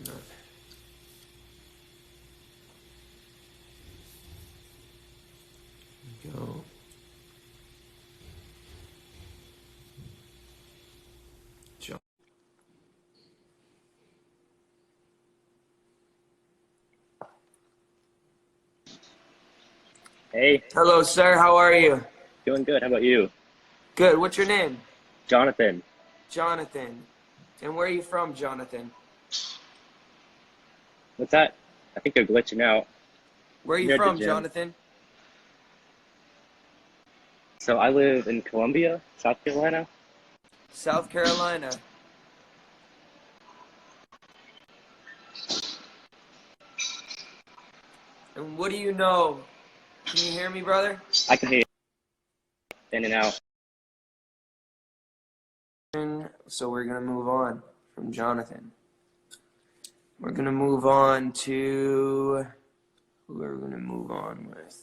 not. Go. Jump. Hey, Hello, sir. How are you? doing good. How about you? Good. What's your name? Jonathan. Jonathan. And where are you from, Jonathan? What's that? I think they're glitching out Where are you near the from, gym. Jonathan? So I live in Columbia, South Carolina. South Carolina. And what do you know? Can you hear me, brother? I can hear you in and out. So we're going to move on from Jonathan. We're going to move on to... Who are we going to move on with?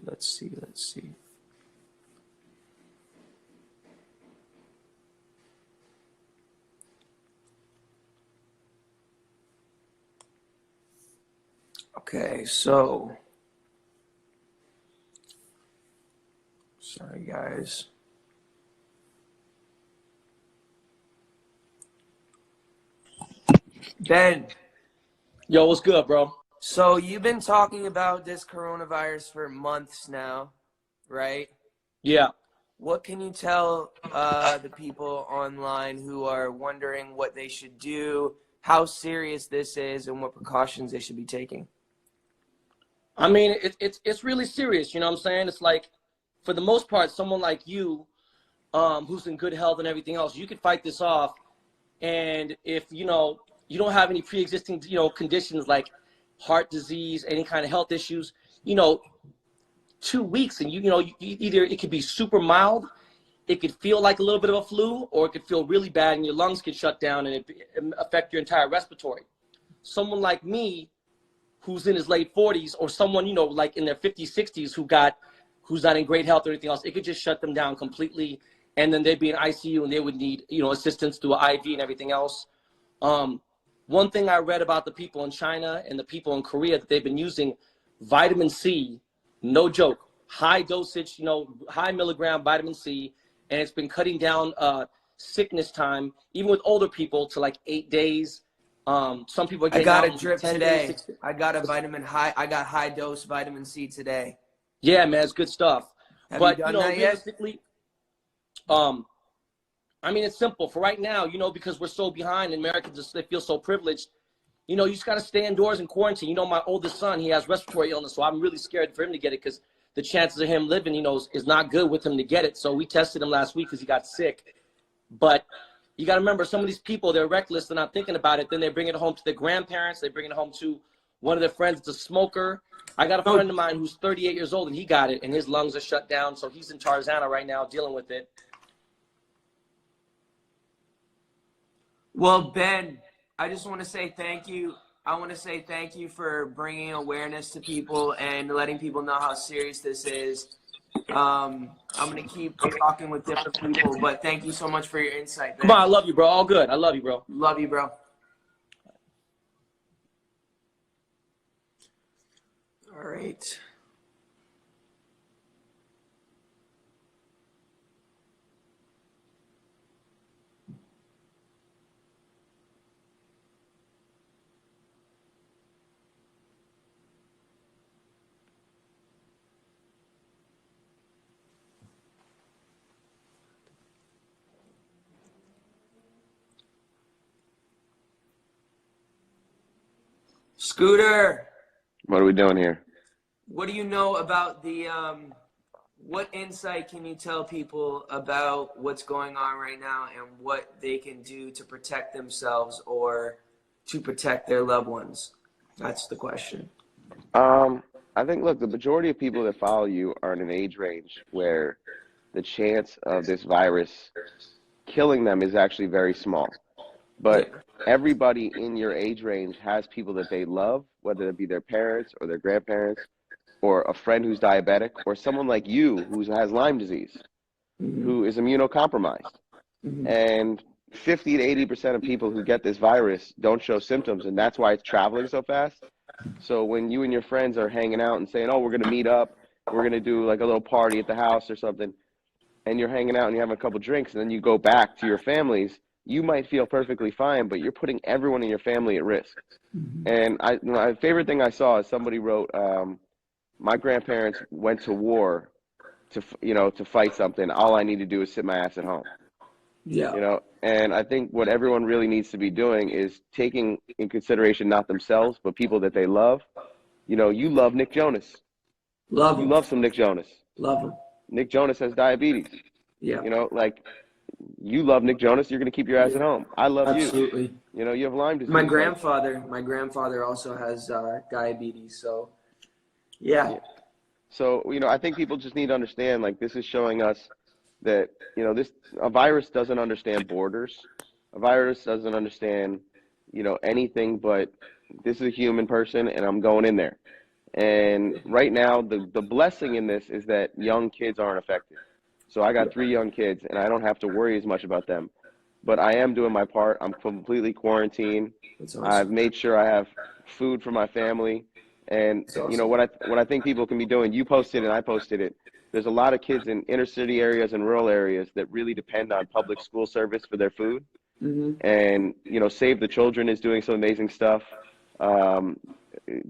Let's see. Okay, so... Sorry, guys. Ben, Yo, what's good, bro? so you've been talking about this coronavirus for months now, right? Yeah. What can you tell the people online who are wondering what they should do, how serious this is, and what precautions they should be taking? I mean, it's really serious, you know what I'm saying? It's like, for the most part, someone like you, who's in good health and everything else, you could fight this off. And if, you don't have any pre-existing, conditions like heart disease, any kind of health issues, 2 weeks and either it could be super mild, it could feel like a little bit of a flu, or it could feel really bad and your lungs could shut down and it affect your entire respiratory. Someone like me, who's in his late 40s, or someone, like in their 50s, 60s, who's not in great health or anything else, it could just shut them down completely. And then they'd be in ICU and they would need, assistance through an IV and everything else. One thing I read about the people in China and the people in Korea, that they've been using vitamin C, no joke, high dosage, high milligram vitamin C, and it's been cutting down sickness time, even with older people, to like 8 days. Some people are I getting got out a in drip 10 days, today. 6 days. I got high dose vitamin C today. Yeah, man, it's good stuff. Have you But, done that yet? realistically, I mean, it's simple. For right now, because we're so behind, and Americans they feel so privileged, you just got to stay indoors and quarantine. My oldest son, he has respiratory illness, so I'm really scared for him to get it because the chances of him living, is not good with him to get it. So we tested him last week because he got sick. But you got to remember, some of these people, they're reckless. They're not thinking about it. Then they bring it home to their grandparents. They bring it home to one of their friends that's a smoker. I got a friend of mine who's 38 years old, and he got it, and his lungs are shut down. So he's in Tarzana right now dealing with it. Well, Ben, I just want to say thank you. I want to say thank you for bringing awareness to people and letting people know how serious this is. I'm going to keep talking with different people, but thank you so much for your insight, Come on, Ben. I love you, bro. All good. I love you, bro. Love you, bro. All right. Scooter, What are we doing here? what do you know about what insight can you tell people about what's going on right now and what they can do to protect themselves or to protect their loved ones? That's the question. I think, look, the majority of people that follow you are in an age range where the chance of this virus killing them is actually very small. Yeah. But everybody in your age range has people that they love, whether it be their parents or their grandparents or a friend who's diabetic or someone like you who has Lyme disease. who is immunocompromised. And 50 to 80% of people who get this virus don't show symptoms, and that's why it's traveling so fast. So when you and your friends are hanging out and saying, oh, we're going to meet up, we're going to do like a little party at the house or something, and you're hanging out and you're having a couple drinks, and then you go back to your families, you might feel perfectly fine, but you're putting everyone in your family at risk. And my favorite thing I saw is somebody wrote, my grandparents went to war to fight something. All I need to do is sit my ass at home. Yeah. And I think what everyone really needs to be doing is taking in consideration not themselves, but people that they love. You love Nick Jonas. Love You him. love some Nick Jonas. Love him. Nick Jonas has diabetes. Yeah. Like you love Nick Jonas, you're going to keep your ass at home. I love Absolutely. you. You have Lyme disease. My grandfather also has diabetes. So, yeah. So, I think people just need to understand, like, this is showing us that, a virus doesn't understand borders. A virus doesn't understand, anything but this is a human person and I'm going in there. And right now, the blessing in this is that young kids aren't affected. So I got 3 young kids and I don't have to worry as much about them. But I am doing my part. I'm completely quarantined. That's awesome. I've made sure I have food for my family. And, awesome. what I think people can be doing, you posted and I posted it. There's a lot of kids in inner city areas and rural areas that really depend on public school service for their food. And, Save the Children is doing some amazing stuff.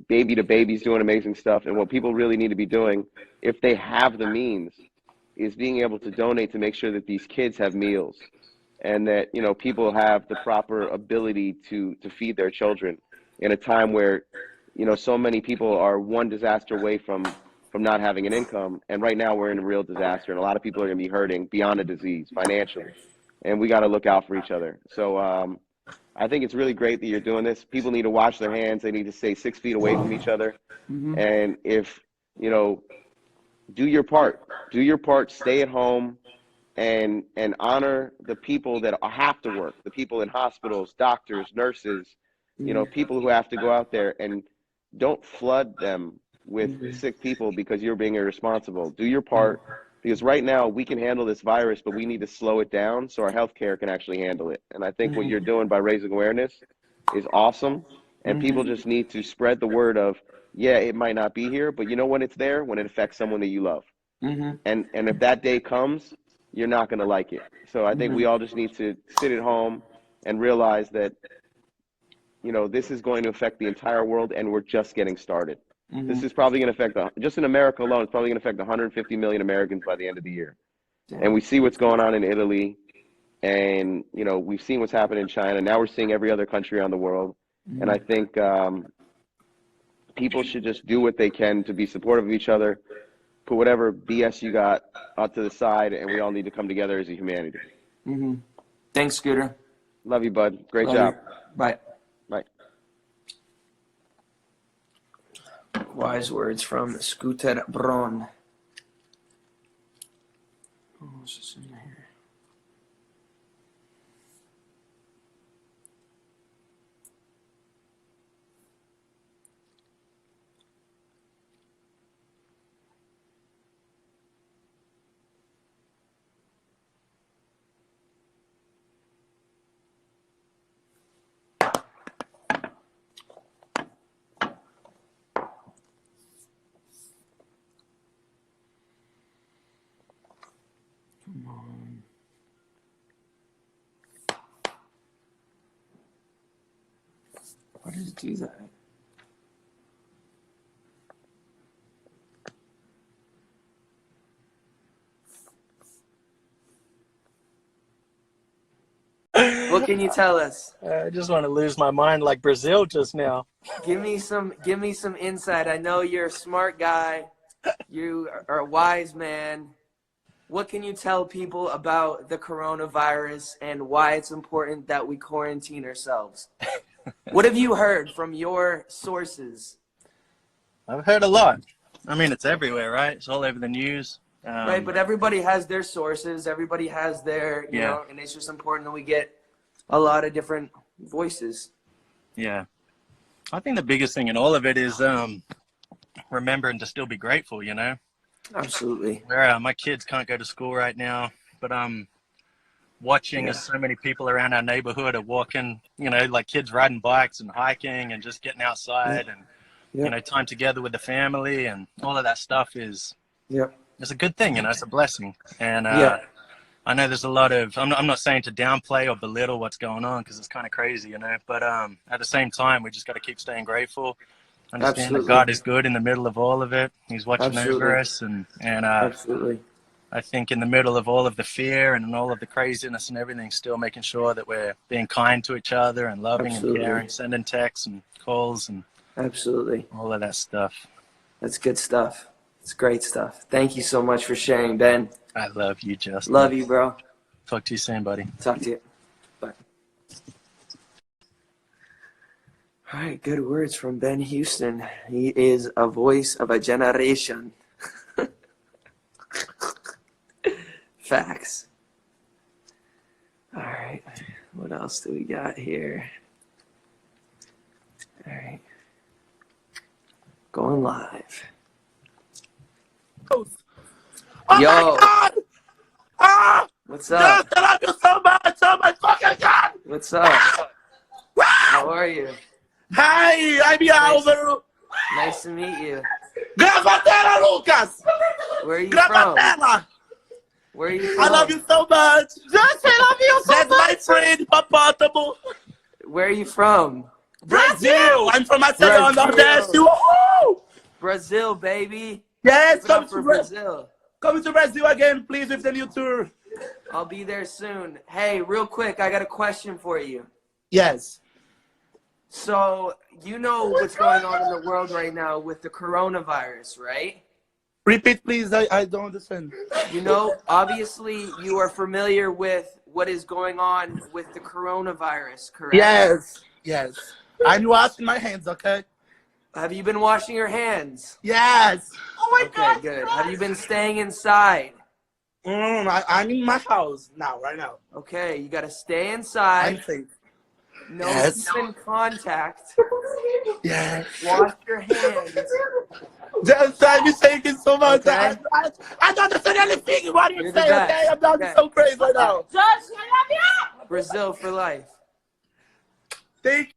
Baby to Baby's doing amazing stuff. And what people really need to be doing, if they have the means, is being able to donate to make sure that these kids have meals and that, people have the proper ability to feed their children in a time where, so many people are one disaster away from not having an income. And right now we're in a real disaster, and a lot of people are going to be hurting beyond a disease financially. And we got to look out for each other. So I think it's really great that you're doing this. People need to wash their hands. They need to stay 6 feet away from each other. And if, do your part. Do your part. Stay at home and honor the people that have to work, the people in hospitals, doctors, nurses, people who have to go out there, and don't flood them with sick people because you're being irresponsible. Do your part, because right now we can handle this virus, but we need to slow it down so our healthcare can actually handle it. And I think what you're doing by raising awareness is awesome. And people just need to spread the word of, yeah, it might not be here, but when it's there, when it affects someone that you love. And if that day comes, you're not going to like it. So I think we all just need to sit at home and realize that, this is going to affect the entire world, and we're just getting started. This is probably going to affect, just in America alone, it's probably going to affect 150 million Americans by the end of the year. And we see what's going on in Italy, and, we've seen what's happened in China. Now we're seeing every other country around the world. And I think people should just do what they can to be supportive of each other, put whatever BS you got out to the side, and we all need to come together as a humanity. Thanks, Scooter. Love you, bud. Great job. Bye. Bye. Wise words from Scooter Braun. What's this in here? Come on. Why did it do that? What can you tell us? I just want to lose my mind like Brazil just now. Give me some insight. I know you're a smart guy. You are a wise man. What can you tell people about the coronavirus and why it's important that we quarantine ourselves? What have you heard from your sources? I've heard a lot. I mean, it's everywhere, right? It's all over the news. Right, but everybody has their sources. Everybody has their, you know, and it's just important that we get a lot of different voices. Yeah. I think the biggest thing in all of it is remembering to still be grateful, you know? Absolutely. Where my kids can't go to school right now. but watching Yeah. as so many people around our neighborhood are walking, like kids riding bikes and hiking and just getting outside and, Yep. time together with the family and all of that stuff is, Yep. it's a good thing, it's a blessing. And Yeah. I know there's a lot of, I'm not saying to downplay or belittle what's going on because it's kind of crazy, but at the same time, we just got to keep staying grateful. Understand that Absolutely. God is good in the middle of all of it. He's watching over Absolutely. us. And Absolutely. I think in the middle of all of the fear and all of the craziness and everything, still making sure that we're being kind to each other and loving and Absolutely. caring, sending texts and calls and Absolutely. all of that stuff. That's good stuff. It's great stuff. Thank you so much for sharing, Ben. I love you, Justin. Love you, bro. Talk to you soon, buddy. Talk to you. Bye. All right, good words from Ben Houston. He is a voice of a generation. Facts. All right, what else do we got here? All right, going live. Oh Yo. my God! Ah! What's up? Justin, I love you so much! Oh my fucking God! What's up? How are you? Hi, I'm here Nice. over. Nice to meet you. Gravatela, Lucas! Where are you from? Gravatela! Where are you from? I love you so much! Justin, I love you so That's much! my friend, Papatamo. Where are you from? Brazil! I'm from Macedon, Brazil. Nordeste! Woohoo! Brazil, baby. Yes, Give it up come for to Brazil. Brazil. Come to Brazil again, please, with the new tour. I'll be there soon. Hey, real quick, I got a question for you. Yes. So, you know what's going on in the world right now with the coronavirus, right? Repeat, please. I don't understand. You know, obviously, you are familiar with what is going on with the coronavirus, correct? Yes. Yes. I'm washing my hands, okay? Have you been washing your hands? Yes. Oh my Okay, good. Have you been staying inside? I'm in my house now, right now. Okay, you got to stay I'm inside. safe. No Yes. human contact. Yes. Wash your hands. Just I'm thanking so much. Okay. I don't understand anything. What you You're the say, best. okay? I'm not Okay. so crazy right now. Brazil for life. Thank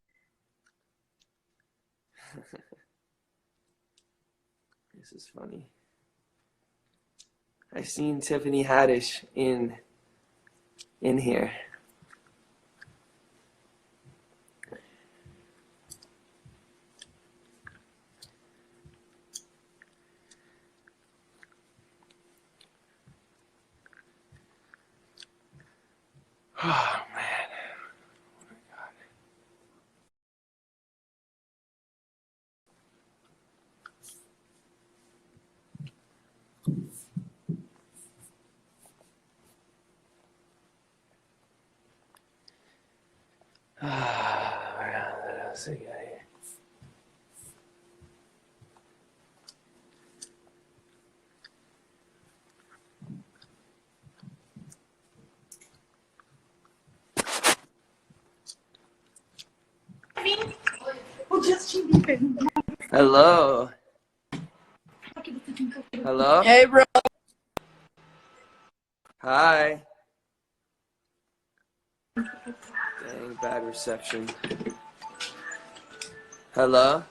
This is funny. I seen Tiffany Haddish in here. Oh man. Oh my God. What else we got here? Hello. Hello. Hey, bro. Hi. Dang, bad reception. Hello.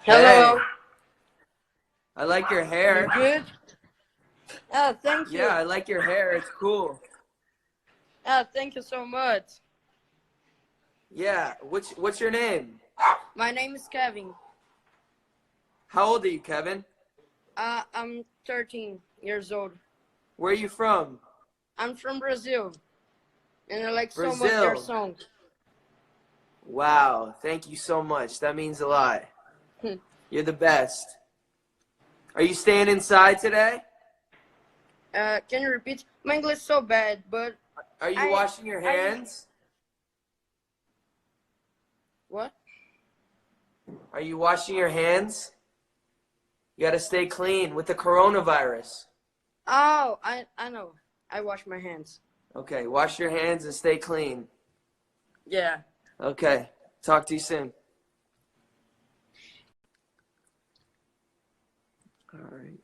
Hello. Hey, I like your You hair. good? Oh, thank you. Yeah, I like your hair. It's cool. Oh, thank you so much. Yeah. What's your name? My name is Kevin. How old are you, Kevin? I'm 13 years old. Where are you from? I'm from Brazil, and I like so much Brazil. your song. Wow. Thank you so much. That means a lot. You're the best. Are you staying inside today? Can you repeat? My English is so bad, but Are you washing your hands? what? Are you washing your hands? You gotta stay clean with the coronavirus. Oh, I know. I wash my hands. Okay, wash your hands and stay clean. Yeah. Okay, talk to you soon. All right.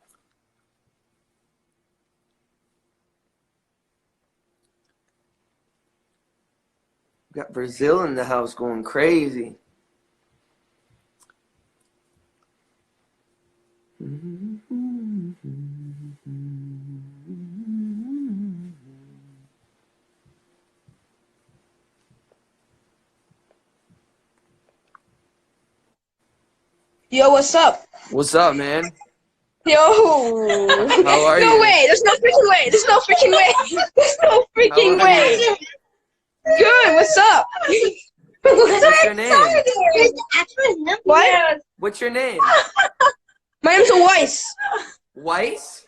Got Brazil in the house going crazy. Yo, what's up? What's up, man? Yo. How are No you? way. There's no freaking way. There's no freaking way. There's no freaking How are way. you? Good. What's up? What's your name? What? What's your name? My name's Weiss. Weiss?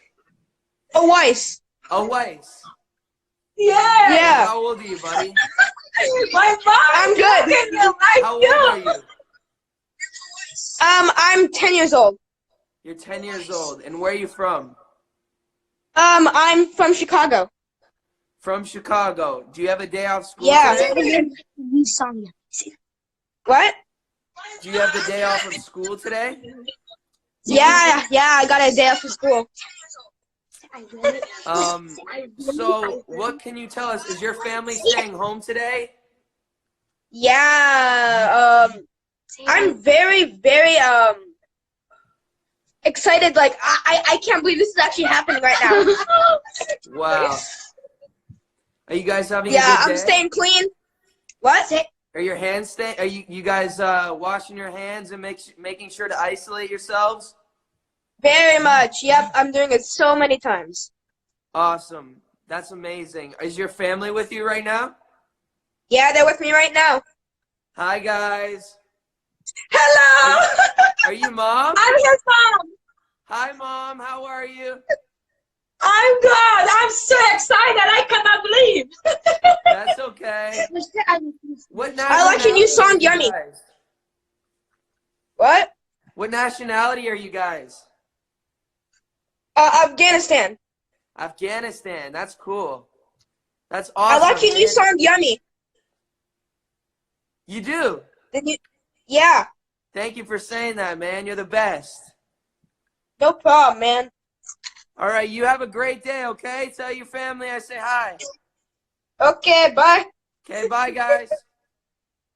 Weiss. Oh, Weiss. Yeah. How old are you, buddy? I'm good. How old are you? I'm 10 years old. You're 10 years old. And where are you from? I'm from Chicago. From Chicago. Do you have a day off school Yeah. today? What? Do you have the day off of school today? Yeah, I got a day off of school. So what can you tell us? Is your family staying home today? Yeah, I'm very, very, excited. Like, I can't believe this is actually happening right now. Wow. Are you guys having Yeah, a good day? I'm staying clean. What? Are your hands are you guys washing your hands and making sure to isolate yourselves? Very much. Yep, I'm doing it so many times. Awesome. That's amazing. Is your family with you right now? Yeah, they're with me right now. Hi, guys. Hello! Are you mom? I'm his mom! Hi, Mom. How are you? I'm good. I'm so excited. I cannot believe. That's okay. What I like your new song, nationality are you Yummy. guys? What? What nationality are you guys? Afghanistan. Afghanistan. That's cool. That's I awesome. like your new man. song, Yummy. You do? Did you? Yeah, Thank you for saying that, man. You're the best. no problem, man. All right, you have a great day, okay? Tell your family I say hi. Okay, bye. Okay, bye, guys.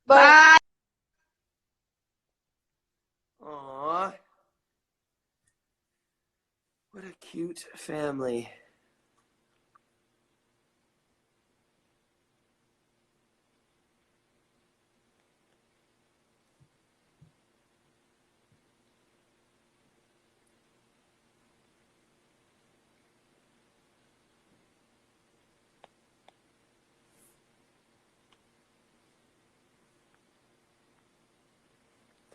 Bye. Aw. What a cute family.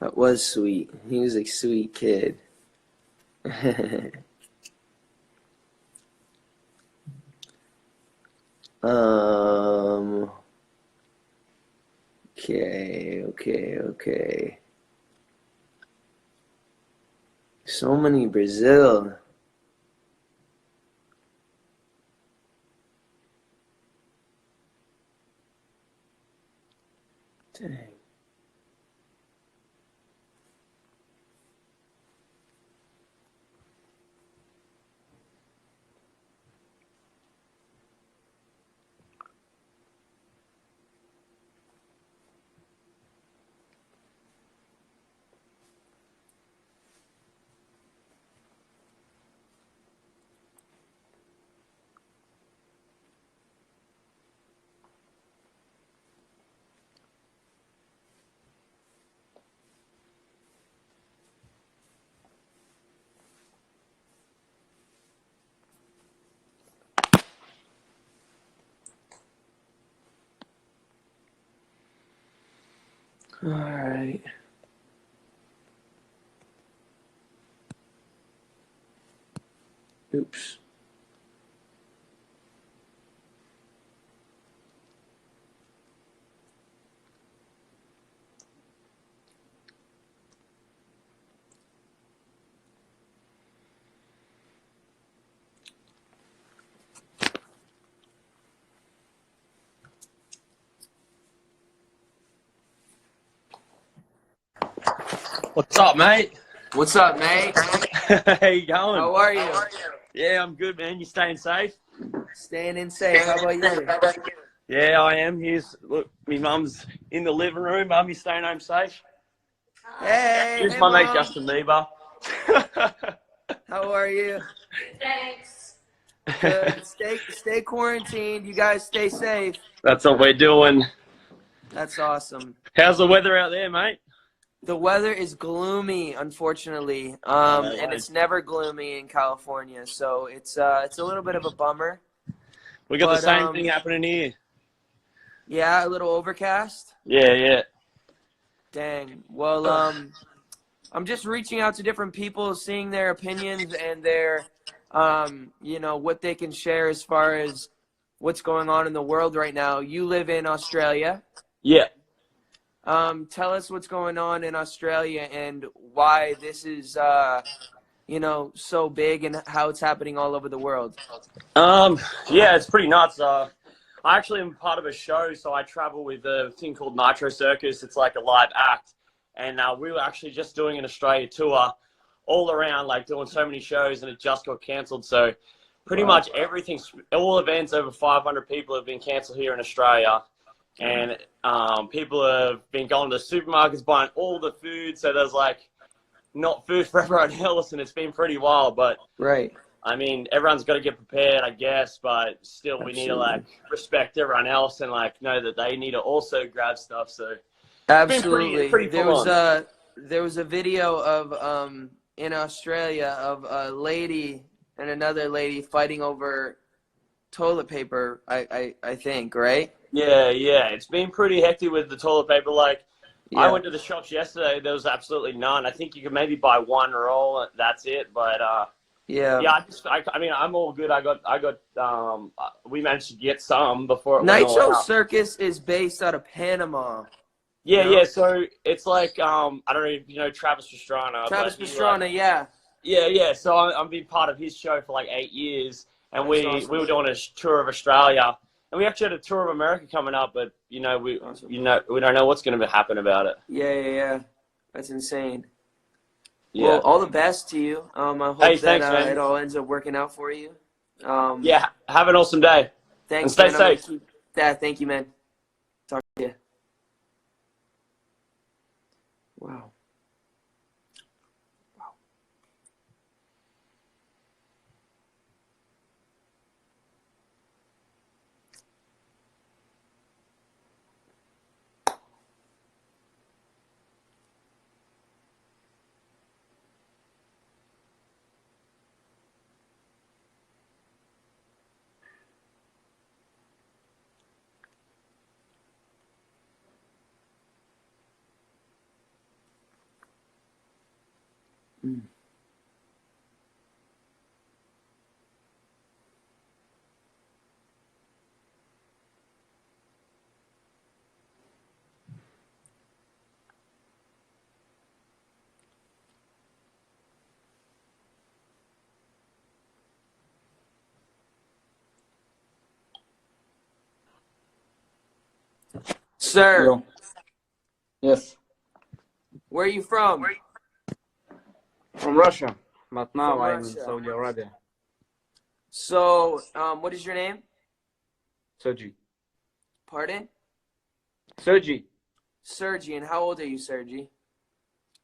That was sweet. He was a sweet kid. Um. Okay. So many Brazil. Dang. All right. Oops. What's up, mate? What's up, mate? How you going? How are you? Yeah, I'm good, man. You staying safe? Staying in safe. How about you? Yeah, I am. Look, my mum's in the living room. Mum, you staying home safe? Hey, Here's hey, my mate Mom. Justin Bieber. How are you? Good. Stay quarantined. You guys stay safe. That's what we're doing. That's awesome. How's the weather out there, mate? The weather is gloomy, unfortunately, and it's never gloomy in California, so it's a little bit of a bummer. We got the But, same thing happening here. Yeah, a little overcast. Yeah. Dang. Well, I'm just reaching out to different people, seeing their opinions and their, what they can share as far as what's going on in the world right now. You live in Australia. Yeah. Tell us what's going on in Australia and why this is, so big and how it's happening all over the world. Yeah, it's pretty nuts. I actually am part of a show, so I travel with a thing called Nitro Circus. It's like a live act. And we were actually just doing an Australia tour all around, like doing so many shows, and it just got cancelled. So pretty much everything, all events over 500 people have been cancelled here in Australia. And people have been going to the supermarkets buying all the food. So there's like not food for everyone else, and it's been pretty wild. But Right. I mean, everyone's got to get prepared, I guess. But still, we need to like respect everyone else and like know that they need to also grab stuff. So Absolutely. pretty there full on. was a video of in Australia of a lady and another lady fighting over toilet paper, I think, right? Yeah. It's been pretty hectic with the toilet paper. Like, Yeah. I went to the shops yesterday. There was absolutely none. I think you could maybe buy one roll. That's it. But Yeah. I mean, I'm all good. We managed to get some before it went all Nitro out. Circus is based out of Panama. Yeah, No? So it's like I don't know if you know Travis Pastrana. Travis but he, Pastrana, yeah. Yeah. So I've been part of his show for like 8 years, and That's we awesome. were doing a tour of Australia, and we actually had a tour of America coming up, but we Awesome. we don't know what's going to happen about it. Yeah. That's insane. Yeah. Well, all the best to you. I hope Hey, that thanks, man. it all ends up working out for you. Yeah. Have an awesome day. Thanks, And stay man. I'm gonna safe. keep that. Thank you, man. Talk to you. Wow. Sir, Yo. Yes, where are you from? from Russia, but now From I'm in Russia. Saudi Arabia. So, what is your name? Sergi. Pardon? Sergi, Sergi. And how old are you, Sergi?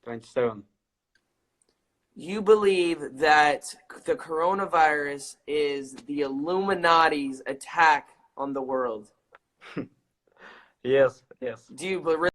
27. You believe that the coronavirus is the Illuminati's attack on the world. Yes. Do you really